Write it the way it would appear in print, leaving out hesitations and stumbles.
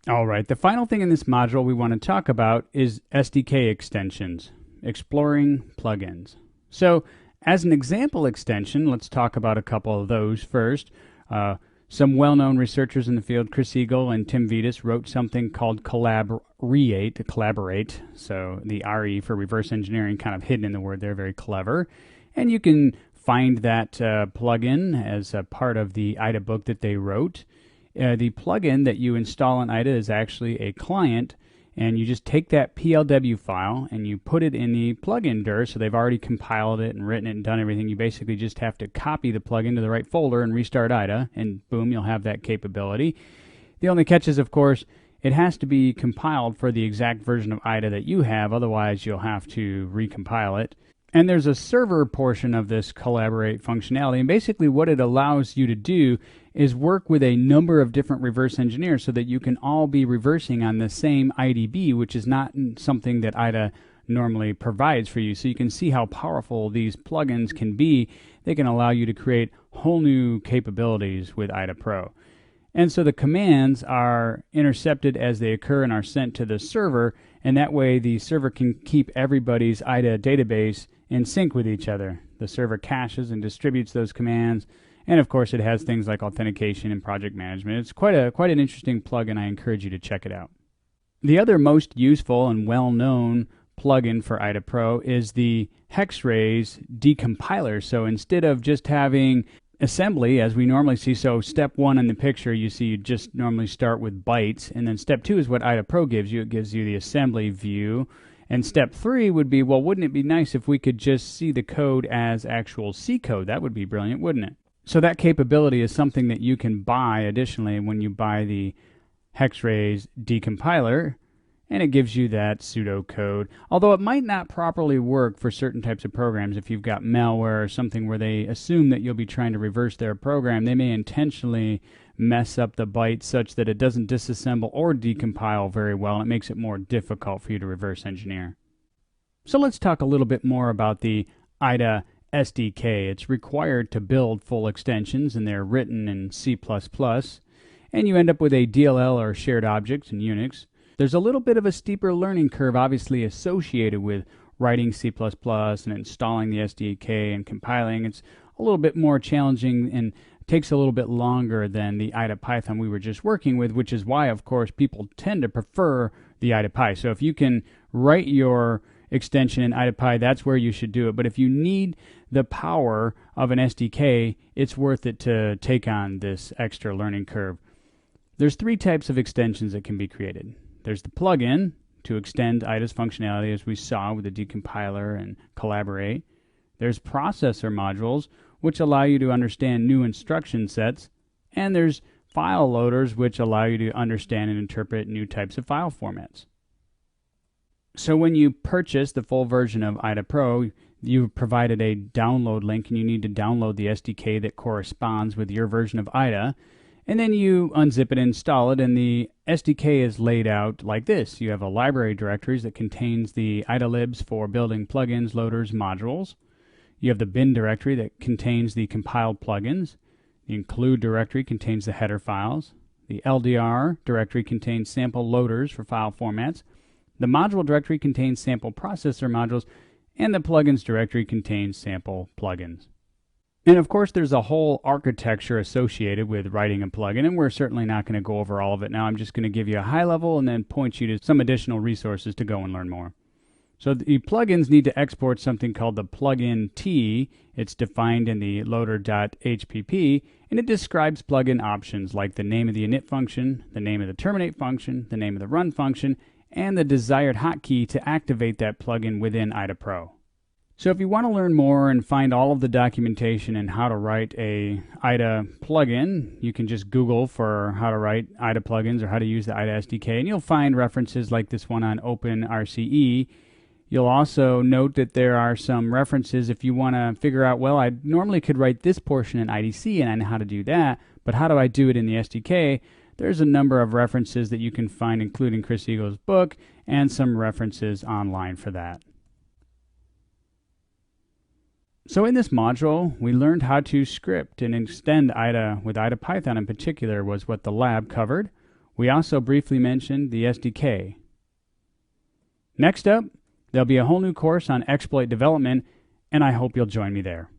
All right, the final thing in this module we want to talk about is SDK extensions, exploring plugins. So as an example extension, let's talk about a couple of those first. Some well-known researchers in the field, Chris Eagle and Tim Vetus, wrote something called Collaborate. So the RE for reverse engineering kind of hidden in the word there, very clever. And you can find that plugin as a part of the IDA book that they wrote. The plugin that you install in IDA is actually a client, and you just take that PLW file and you put it in the plugin dir. So they've already compiled it and written it and done everything. You basically just have to copy the plugin to the right folder and restart IDA, and boom, you'll have that capability. The only catch is, of course, it has to be compiled for the exact version of IDA that you have, otherwise you'll have to recompile it. And there's a server portion of this Collaborate functionality, and basically what it allows you to do is work with a number of different reverse engineers so that you can all be reversing on the same IDB, which is not something that IDA normally provides for you. So you can see how powerful these plugins can be. They can allow you to create whole new capabilities with IDA Pro. And so the commands are intercepted as they occur and are sent to the server, and that way the server can keep everybody's IDA database in sync with each other. The server caches and distributes those commands, and of course it has things like authentication and project management. It's quite an interesting plugin. I encourage you to check it out. The other most useful and well-known plugin for IDA Pro is the Hexraze decompiler. So instead of just having assembly as we normally see, so step one in the picture you see you just normally start with bytes, and then step two is what IDA Pro gives you. It gives you the assembly view. And step three would be, well, wouldn't it be nice if we could just see the code as actual C code? That would be brilliant, wouldn't it? So that capability is something that you can buy additionally when you buy the Hexraze decompiler, and it gives you that pseudocode. Although it might not properly work for certain types of programs. If you've got malware or something where they assume that you'll be trying to reverse their program, they may intentionally mess up the byte such that it doesn't disassemble or decompile very well, and it makes it more difficult for you to reverse engineer. So let's talk a little bit more about the IDA SDK. It's required to build full extensions, and they're written in C++, and you end up with a DLL or shared object in Unix. There's a little bit of a steeper learning curve obviously associated with writing C++ and installing the SDK and compiling. It's a little bit more challenging and takes a little bit longer than the IDA Python we were just working with, which is why, of course, people tend to prefer the IDA Py. So if you can write your extension in IDA Py, that's where you should do it. But if you need the power of an SDK, it's worth it to take on this extra learning curve. There's three types of extensions that can be created. There's the plugin to extend IDA's functionality, as we saw with the decompiler and Collaborate. There's processor modules, which allow you to understand new instruction sets. And there's file loaders, which allow you to understand and interpret new types of file formats. So when you purchase the full version of IDA Pro, you've provided a download link, and you need to download the SDK that corresponds with your version of IDA. And then you unzip it and install it, and the SDK is laid out like this. You have a library directories that contains the IDA libs for building plugins, loaders, modules. You have the bin directory that contains the compiled plugins. The include directory contains the header files. The LDR directory contains sample loaders for file formats. The module directory contains sample processor modules, and the plugins directory contains sample plugins. And of course, there's a whole architecture associated with writing a plugin, and we're certainly not going to go over all of it now. I'm just going to give you a high level and then point you to some additional resources to go and learn more. So the plugins need to export something called the plugin T. It's defined in the loader.hpp, and it describes plugin options like the name of the init function, the name of the terminate function, the name of the run function, and the desired hotkey to activate that plugin within IDA Pro. So if you want to learn more and find all of the documentation and how to write a IDA plugin, you can just Google for how to write IDA plugins or how to use the IDA SDK, and you'll find references like this one on OpenRCE. You'll also note that there are some references if you want to figure out, well, I normally could write this portion in IDC and I know how to do that, but how do I do it in the SDK? There's a number of references that you can find, including Chris Eagle's book, and some references online for that. So in this module, we learned how to script and extend IDA with IDA Python in particular was what the lab covered. We also briefly mentioned the SDK. Next up, there'll be a whole new course on exploit development, and I hope you'll join me there.